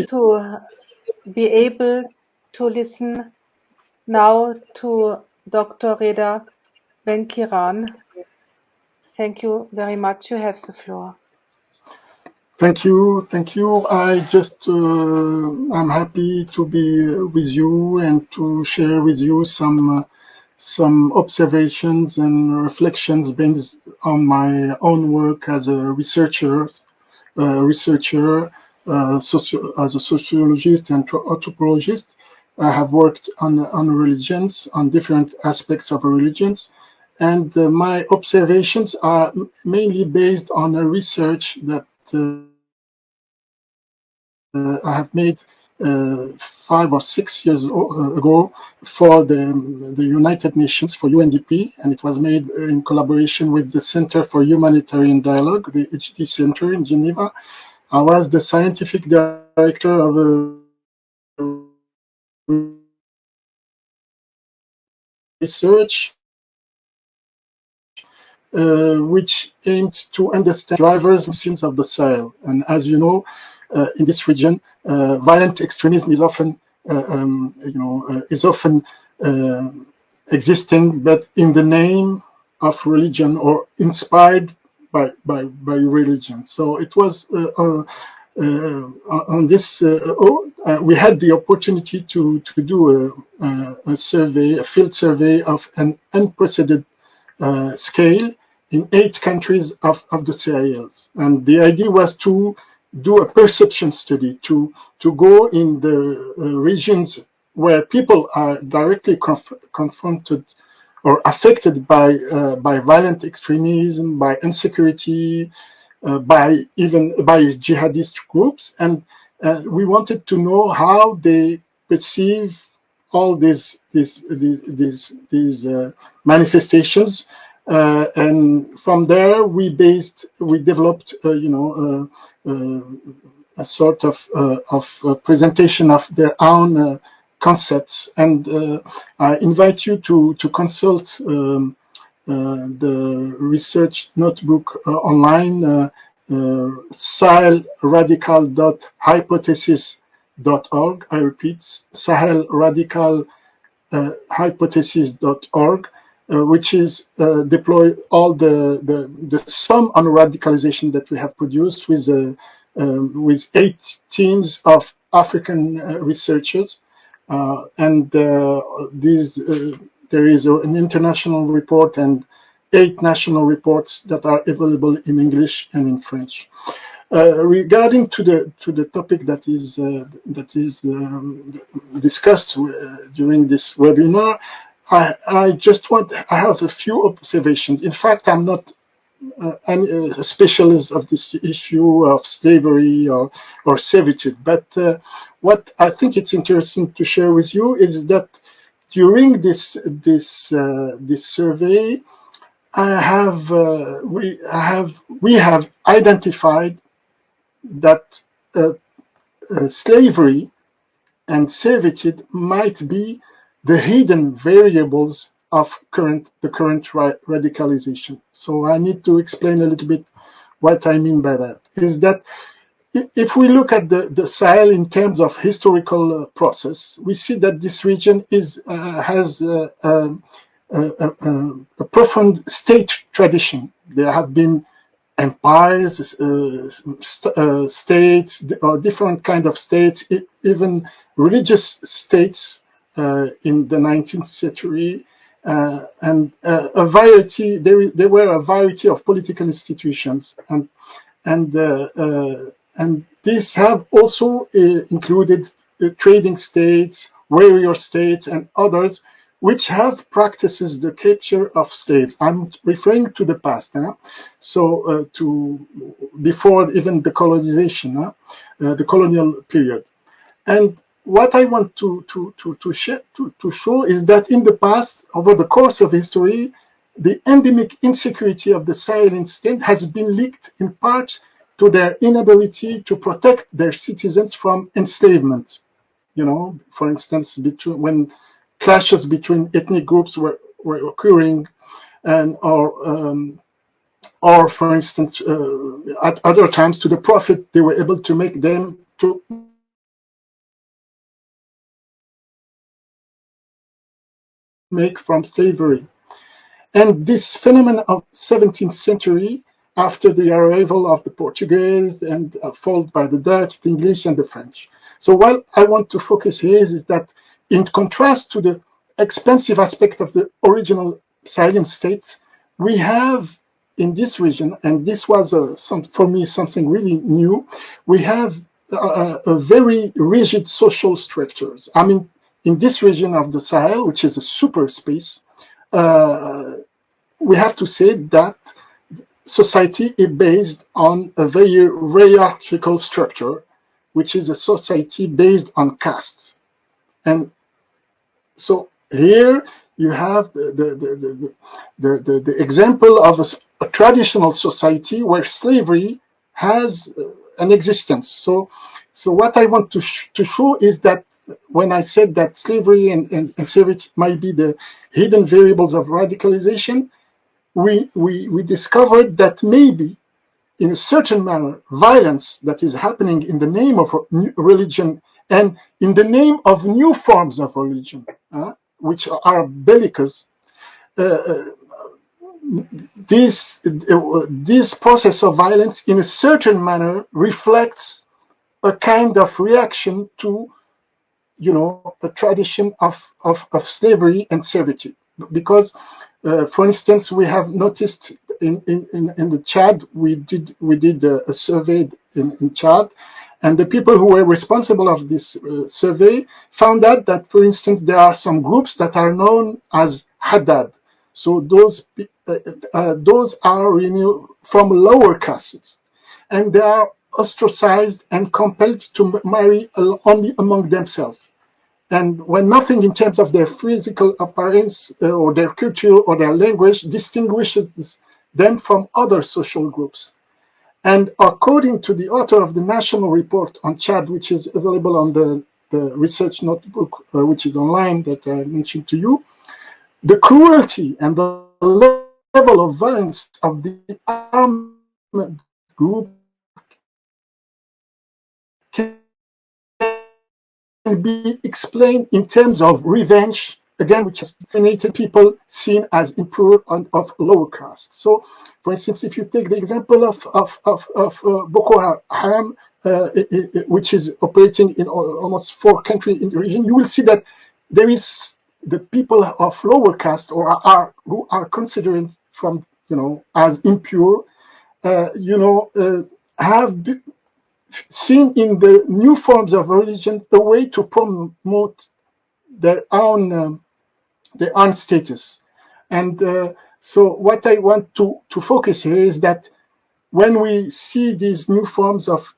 to be able to listen now to Dr. Reda Benkirane. Thank you very much. You have the floor. Thank you. I'm happy to be with you and to share with you some observations and reflections based on my own work as a researcher, as a sociologist and anthropologist. I have worked on religions, on different aspects of religions, and my observations are mainly based on a research that I have made 5 or 6 years ago for the United Nations, for UNDP, and it was made in collaboration with the Center for Humanitarian Dialogue, the HD Center in Geneva. I was the scientific director of a research which aimed to understand drivers and sins of the Sahel. And as you know, in this region, violent extremism is often, existing, but in the name of religion or inspired by religion. So it was on this. We had the opportunity to do a survey, a field survey of an unprecedented scale in 8 countries of the Sahel. And the idea was to do a perception study, to go in the regions where people are directly confronted or affected by violent extremism, by insecurity, by jihadist groups, and we wanted to know how they perceive all these manifestations, and from there we developed a sort of presentation of their own concepts, and I invite you to consult the research notebook online, sahelradical.hypothesis.org. I repeat, sahelradical.hypothesis.org, which is deploy all the sum on radicalization that we have produced with 8 teams of African researchers, and there is an international report and 8 national reports that are available in English and in French. Regarding to the topic that is discussed during this webinar, I have a few observations. In fact, I'm not a specialist of this issue of slavery or servitude, but what I think it's interesting to share with you is that during this survey, we have identified that slavery and servitude might be the hidden variables of the current radicalization. So I need to explain a little bit what I mean by that. Is that if we look at the Sahel in terms of historical process, we see that this region has a profound state tradition. There have been empires, states, or different kind of states, even religious states in the 19th century, and a variety. There were a variety of political institutions, and these have also included trading states, warrior states, and others, which have practices the capture of slaves. I'm referring to the past, so to before even the colonization, the colonial period. And what I want to show is that in the past, over the course of history, the endemic insecurity of the Sahelian state has been linked in part to their inability to protect their citizens from enslavement. For instance, when clashes between ethnic groups were occurring, and or for instance, at other times, to the profit, they were able to make them make from slavery. And this phenomenon of 17th century, after the arrival of the Portuguese and followed by the Dutch, the English, and the French. So what I want to focus here is that in contrast to the expansive aspect of the original Sahelian state, we have in this region, and this was for me something really new, we have a very rigid social structures. I mean, in this region of the Sahel, which is a super space, we have to say that society is based on a very hierarchical structure, which is a society based on castes. And so here you have the example of a traditional society where slavery has an existence. So what I want to show is that when I said that slavery and servitude might be the hidden variables of radicalization, we discovered that maybe in a certain manner, violence that is happening in the name of religion and in the name of new forms of religion, which are bellicose, this process of violence in a certain manner reflects a kind of reaction to, a tradition of slavery and servitude. Because, for instance, we have noticed in the Chad, we did a survey in Chad, and the people who were responsible of this survey found out that, for instance, there are some groups that are known as Haddad. So those are from lower castes, and they are ostracized and compelled to marry only among themselves. And when nothing in terms of their physical appearance or their culture or their language distinguishes them from other social groups. And according to the author of the National Report on Chad, which is available on the research notebook, which is online that I mentioned to you, the cruelty and the level of violence of the armed group can be explained in terms of revenge, again, which has dominated people seen as impure and of lower caste. So, for instance, if you take the example of Boko Haram, which is operating in almost 4 countries in the region, you will see that there is the people of lower caste or who are considered from as impure, have seen in the new forms of religion a way to promote their own status. And so what I want to focus here is that when we see these new forms of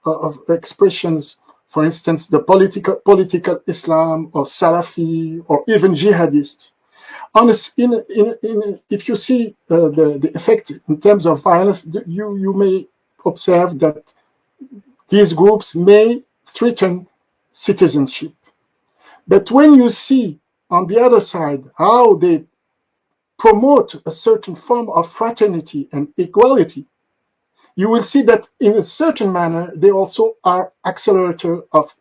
expressions, for instance, the political Islam or Salafi or even jihadist, if you see the effect in terms of violence, you may observe that these groups may threaten citizenship. But when you see on the other side how they promote a certain form of fraternity and equality, you will see that in a certain manner they also are accelerator of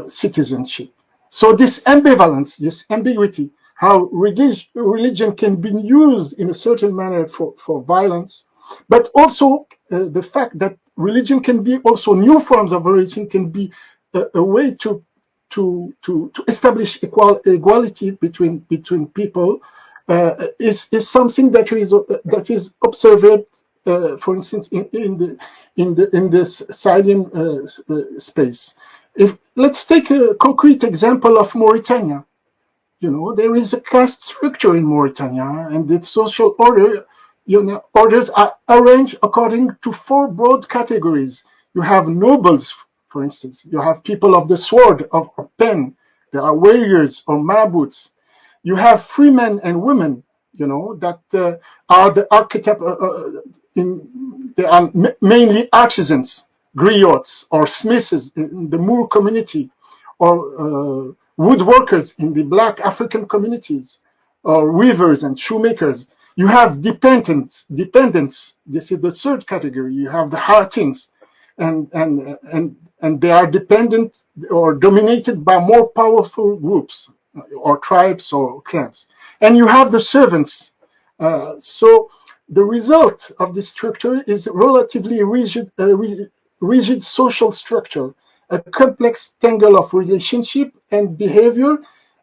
citizenship. So this ambivalence, this ambiguity, how religion can be used in a certain manner for violence, but also the fact that religion can be also new forms of religion can be a way to establish equality between people is something that is observed, for instance, in this Sahelian space. Let's take a concrete example of Mauritania. There is a caste structure in Mauritania, and the social order. Orders are arranged according to 4 broad categories. You have nobles, for instance. You have people of the sword, of pen. There are warriors or marabouts. You have free men and women, that are the archetype. They are mainly artisans, griots, or smiths in the Moor community, or woodworkers in the Black African communities, or weavers and shoemakers. You have dependents. This is the 3rd category. You have the Haratins, and they are dependent or dominated by more powerful groups. or tribes or clans. And you have the servants. So the result of this structure is relatively rigid social structure, a complex tangle of relationship and behavior,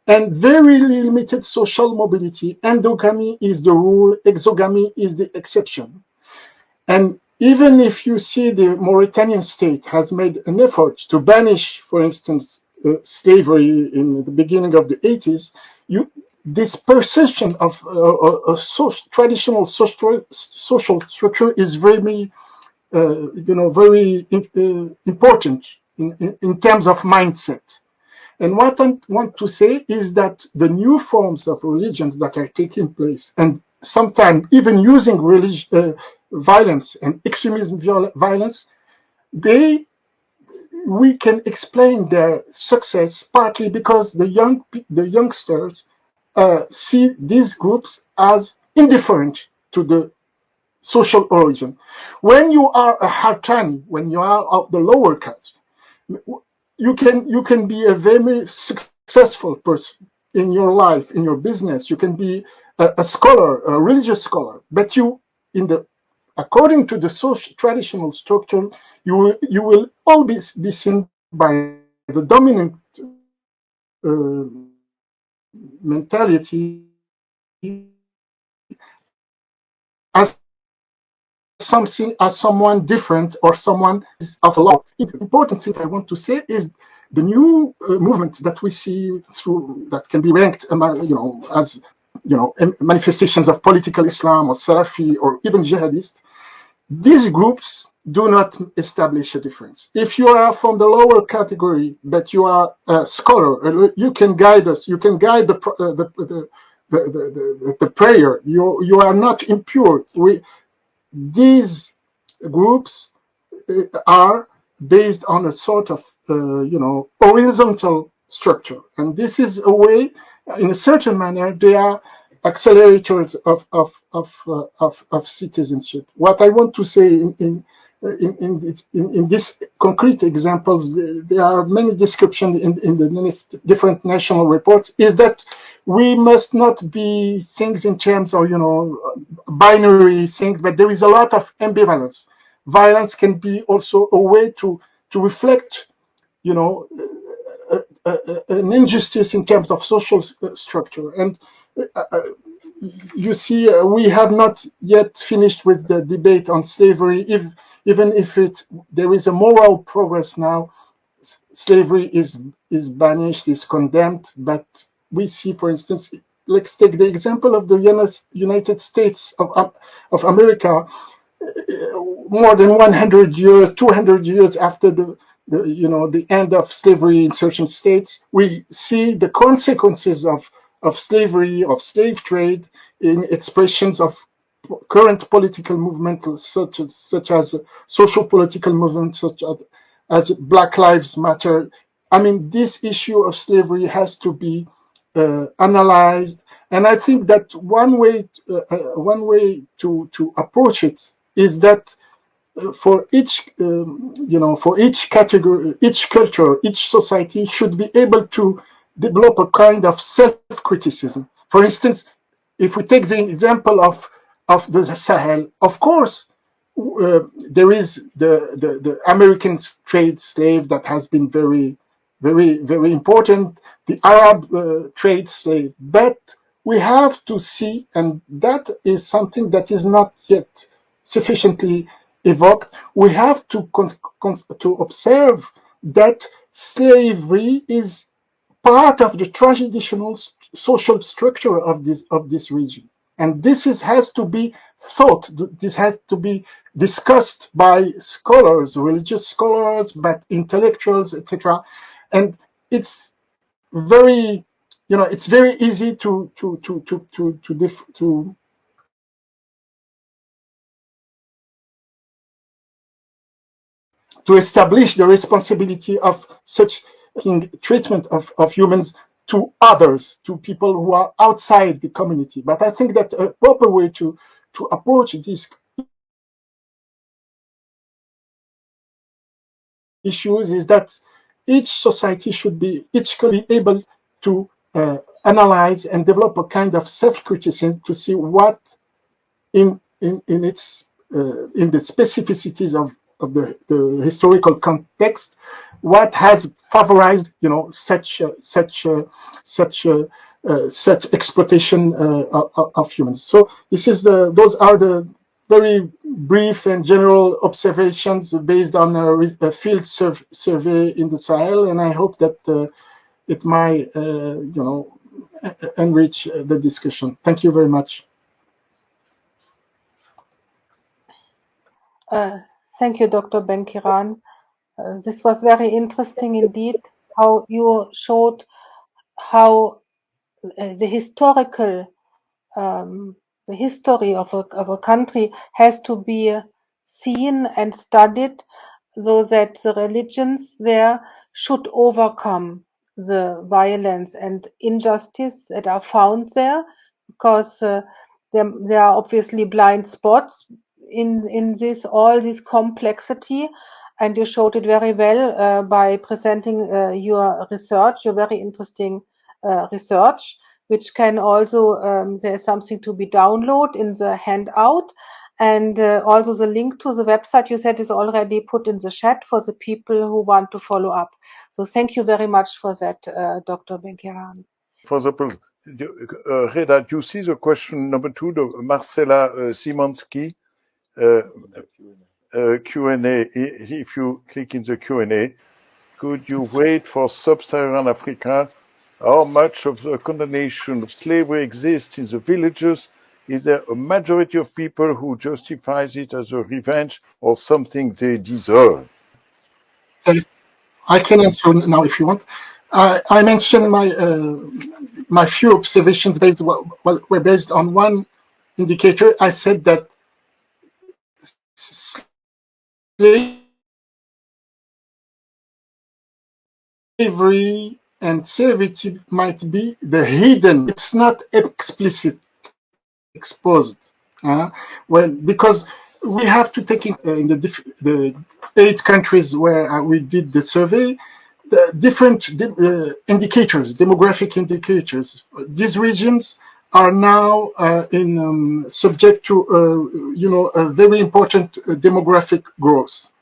and very limited social mobility. Endogamy is the rule, exogamy is the exception. And even if you see the Mauritanian state has made an effort to banish, for instance, slavery in the beginning of the 80s, this perception of a traditional social structure is very, very important in terms of mindset. And what I want to say is that the new forms of religions that are taking place, and sometimes even using violence and extremism violence, we can explain their success partly because the youngsters see these groups as indifferent to the social origin. When you are a Hartani, when you are of the lower caste, you can be a very successful person in your life, in your business. You can be a scholar, a religious scholar, but according to the traditional structure, you will always be seen by the dominant mentality as someone different or someone of a lot. The important thing I want to say is the new movements that we see through that can be ranked, as manifestations of political Islam or Salafi or even jihadist. These groups do not establish a difference. If you are from the lower category, but you are a scholar, you can guide us. You can guide the prayer. You are not impure. These groups are based on a sort of horizontal structure, and this is a way, in a certain manner, they are accelerators of citizenship. What I want to say in these concrete examples, there are many descriptions in the different national reports, is that we must not be things in terms of binary things, but there is a lot of ambivalence. Violence can be also a way to reflect an injustice in terms of social structure. And you see, we have not yet finished with the debate on slavery. Even if there is a moral progress now, slavery is banished, is condemned. But we see, for instance, let's take the example of the United States of America. More than 100 years, 200 years after the end of slavery in certain states, we see the consequences of slavery, of slave trade, in expressions of current political movements such as social political movements such as Black Lives Matter. I mean, this issue of slavery has to be analyzed, and I think that one way to approach it is that for each category, each culture, each society should be able to develop a kind of self-criticism. For instance, if we take the example of the Sahel, of course, there is the American trade slave that has been very, very, very important, the Arab trade slave. But we have to see, and that is something that is not yet sufficiently evoked, we have to observe that slavery is part of the traditional social structure of this region. And this has to be thought, this has to be discussed by scholars, religious scholars, but intellectuals, etc. And it's very, it's very easy to establish the responsibility of such treatment of humans to others, to people who are outside the community. But I think that a proper way to approach these issues is that each society should be able to analyze and develop a kind of self-criticism to see what in the specificities of the historical context, what has favorized such exploitation of humans. So those are the very brief and general observations based on a field survey in the Sahel, and I hope that it might enrich the discussion. Thank you very much. Thank you, Dr. Benkirane. This was very interesting indeed, how you showed how the history of a country has to be seen and studied, so that the religions there should overcome the violence and injustice that are found there, because there are obviously blind spots in all this complexity, and you showed it very well by presenting your research, your very interesting research, which can also, there's something to be downloaded in the handout, and also the link to the website you said is already put in the chat for the people who want to follow up. So thank you very much for that, Dr. Benkirane. For example, Reda, you see the question number 2, the Marcela Simonski Q&A. If you click in the Q&A, could you wait for sub-Saharan Africa? How much of the condemnation of slavery exists in the villages? Is there a majority of people who justifies it as a revenge or something they deserve? I can answer now if you want. I mentioned my few observations were based on one indicator. I said that slavery and servitude might be the hidden. It's not explicit, exposed. Well, because we have to take in the 8 countries where we did the survey, the different indicators, demographic indicators. These regions are now subject to a very important demographic growth,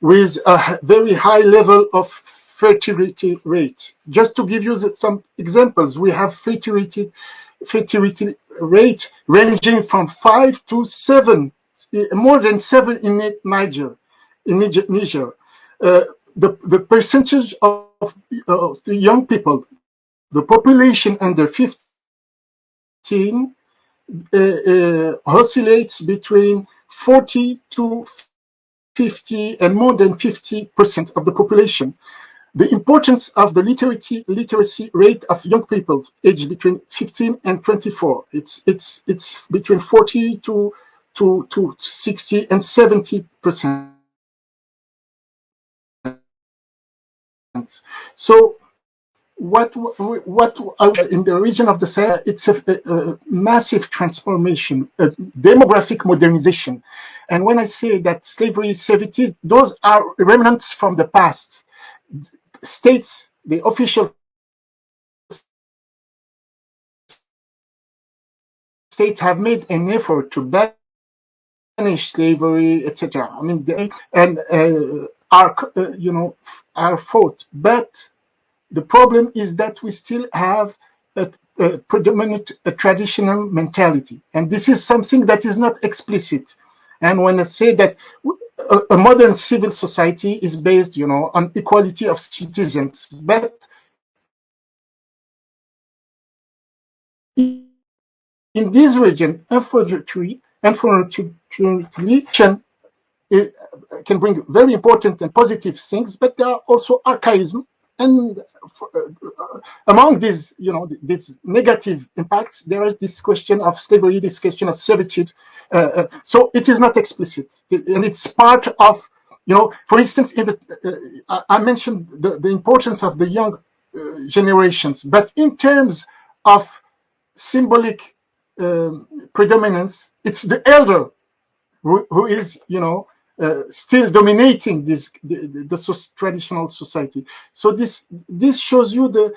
with a very high level of fertility rate. Just to give you some examples, we have fertility rate ranging from 5 to 7, more than 7 in Niger. The percentage of the young people, the population under 15, oscillates between 40 to 50 and more than 50% of the population. The importance of the literacy rate of young people aged between 15 and 24, it's between 40 to 60 and 70%. So what in the region of the Sahel, it's a massive transformation, a demographic modernization. And when I say that slavery, servitude, those are remnants from the past. States, the official states have made an effort to banish slavery, etc. I mean, are fought, but the problem is that we still have a predominant traditional mentality, and this is something that is not explicit. And when I say that a modern civil society is based, on equality of citizens, but in this region, unfortunately, it can bring very important and positive things, but there are also archaism. And among these, these negative impacts, there is this question of slavery, this question of servitude. So it is not explicit, and it's part of, for instance, I mentioned the importance of the young generations, but in terms of symbolic predominance, it's the elder who is, still dominating traditional society. So this shows you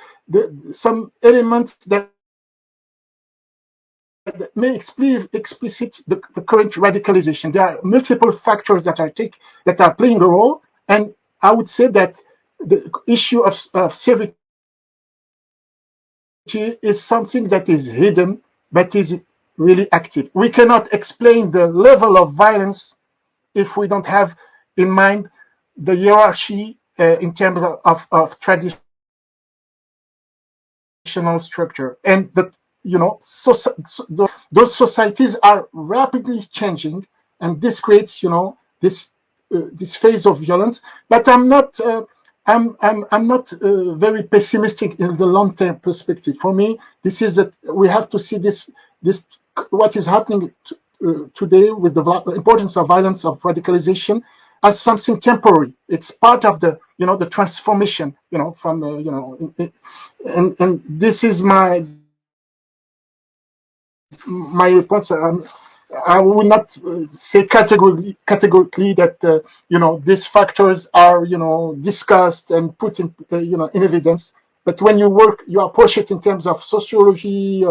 some elements that may explicit the current radicalization. There are multiple factors that are playing a role, and I would say that the issue of servitude is something that is hidden but is really active. We cannot explain the level of violence if we don't have in mind the hierarchy in terms of traditional structure, and those societies are rapidly changing, and this creates this phase of violence. But I'm not very pessimistic in the long-term perspective. For me, this is that we have to see this what is happening today with the importance of violence, of radicalization, as something temporary. It's part of the the transformation from and this is my response. I will not say categorically that these factors are discussed and put in in evidence. But when you approach it in terms of sociology,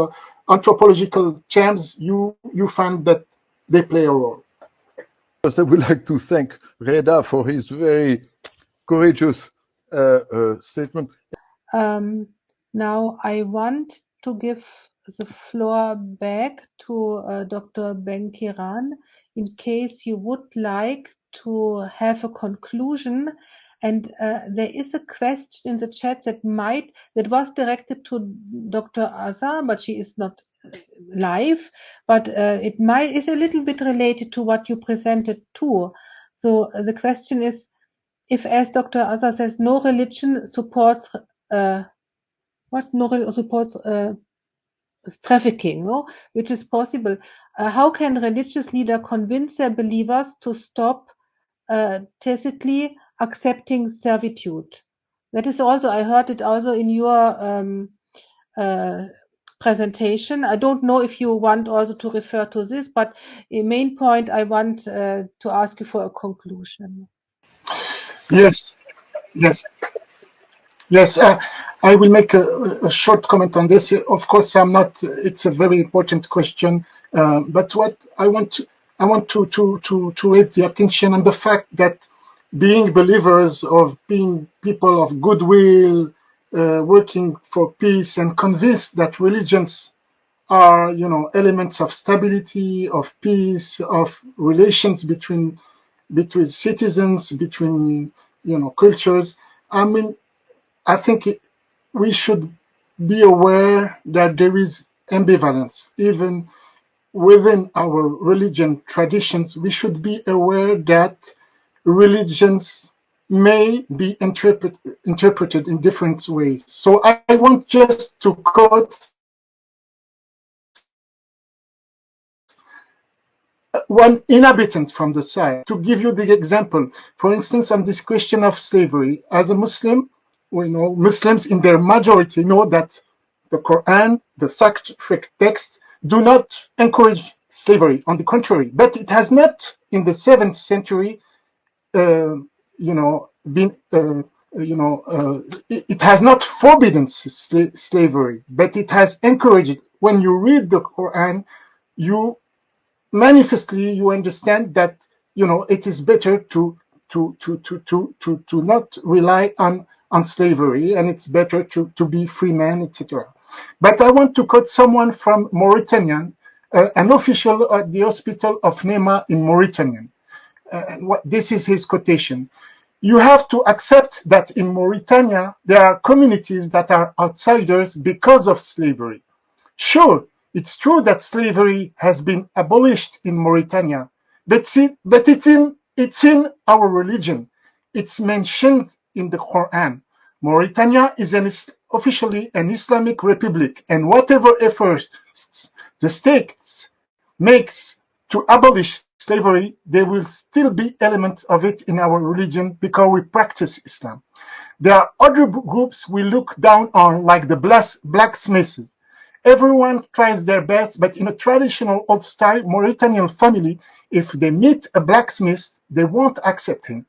anthropological terms, you find that they play a role. First, I would like to thank Reda for his very courageous statement. Now I want to give the floor back to Dr. Benkirane in case you would like to have a conclusion. And there is a question in the chat that was directed to Dr. Azar, but she is not live, but it is a little bit related to what you presented too. So the question is, if, as Dr. Azar says, no religion supports trafficking, which is possible, how can religious leaders convince their believers to stop tacitly accepting servitude? That is also, I heard it also in your presentation. I don't know if you want also to refer to this, but a main point I want to ask you for a conclusion. Yes. I will make a short comment on this. Of course, it's a very important question, but what I want to raise the attention on the fact that being believers, of being people of goodwill, working for peace, and convinced that religions are elements of stability, of peace, of relations between citizens, between cultures. I mean, I think we should be aware that there is ambivalence even within our religion traditions. We should be aware that religions may be interpreted in different ways. So I want just to quote one inhabitant from the side to give you the example. For instance, on this question of slavery, as a Muslim, we know Muslims in their majority know that the Quran, the sacred text, do not encourage slavery. On the contrary, but it has not, in the 7th century, it has not forbidden slavery, but it has encouraged it. When you read the Quran, you manifestly understand that it is better to not rely on slavery, and it's better to be free man, etc. But I want to quote someone from Mauritania, an official at the hospital of Nema in Mauritania. This is his quotation: "You have to accept that in Mauritania there are communities that are outsiders because of slavery. Sure, it's true that slavery has been abolished in Mauritania, but it's in our religion. It's mentioned in the Quran. Mauritania is officially an Islamic republic, and whatever efforts the state makes to abolish slavery, there will still be elements of it in our religion because we practice Islam. There are other groups we look down on, like the blacksmiths. Everyone tries their best, but in a traditional old-style Mauritanian family, if they meet a blacksmith, they won't accept it.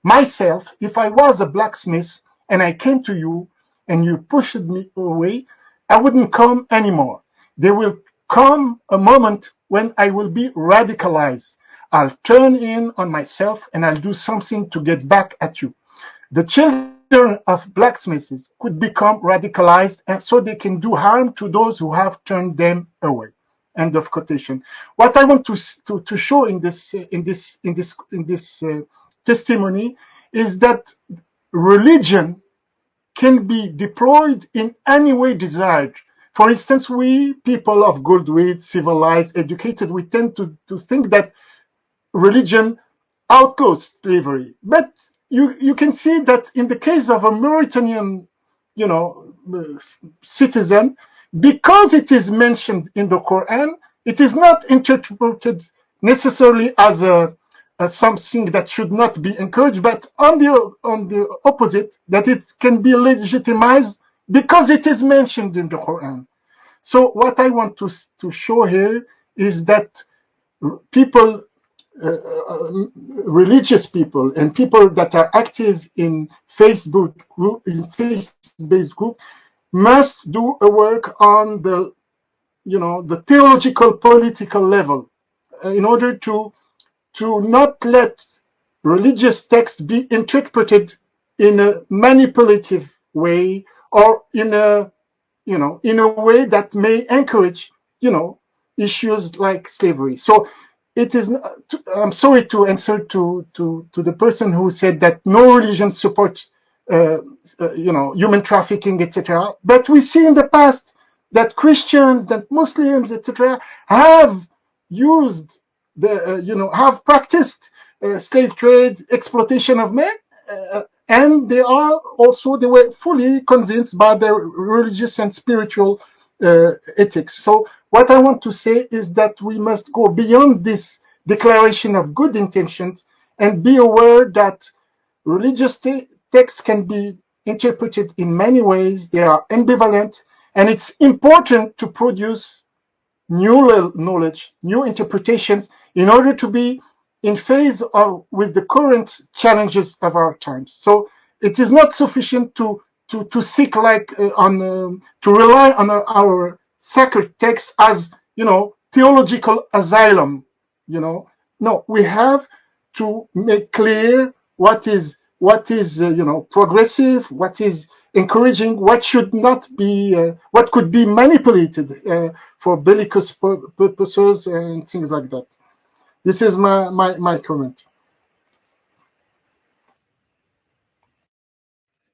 Myself, if I was a blacksmith and I came to you and you pushed me away, I wouldn't come anymore. There will come a moment when I will be radicalized. I'll turn in on myself and I'll do something to get back at you. The children of blacksmiths could become radicalized, and so they can do harm to those who have turned them away. End of quotation. What I want to show in this testimony is that religion can be deployed in any way desired. For instance, we people of goodwill, civilized, educated, we tend to think that religion outlaws slavery. But you can see that in the case of a Mauritanian, citizen, because it is mentioned in the Quran, it is not interpreted necessarily as something that should not be encouraged, but on the opposite, that it can be legitimized because it is mentioned in the Quran. So what I want to show here is that people, religious people and people that are active in faith-based group must do a work on the theological political level in order to not let religious texts be interpreted in a manipulative way or in a way that may encourage issues like slavery. So it is. I'm sorry to answer to the person who said that no religion supports human trafficking, etc. But we see in the past that Christians, that Muslims, etc., have used have practiced slave trade, exploitation of men, and they were fully convinced by their religious and spiritual ethics. So what I want to say is that we must go beyond this declaration of good intentions and be aware that religious texts can be interpreted in many ways. They are ambivalent, and it's important to produce new knowledge, new interpretations, in order to be in phase with the current challenges of our times. So it is not sufficient to seek to rely on our sacred text as theological asylum. No, we have to make clear what is progressive, what is encouraging, what should not be, what could be manipulated for bellicose purposes and things like that. This is my comment.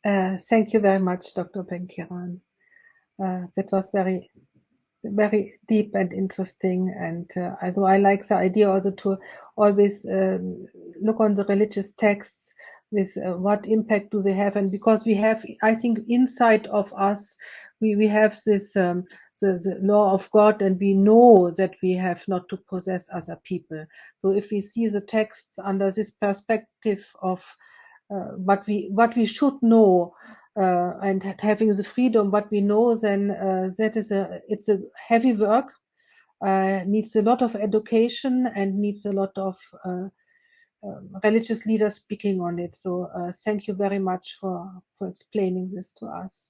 Thank you very much, Dr. Benkirane. That was very, very deep and interesting. And although I like the idea also to always look on the religious texts with what impact do they have. And because we have, I think, inside of us, we have this the law of God, and we know that we have not to possess other people. So if we see the texts under this perspective of what we should know, and having the freedom what we know, then it's a heavy work, needs a lot of education and needs a lot of religious leaders speaking on it. So thank you very much for explaining this to us.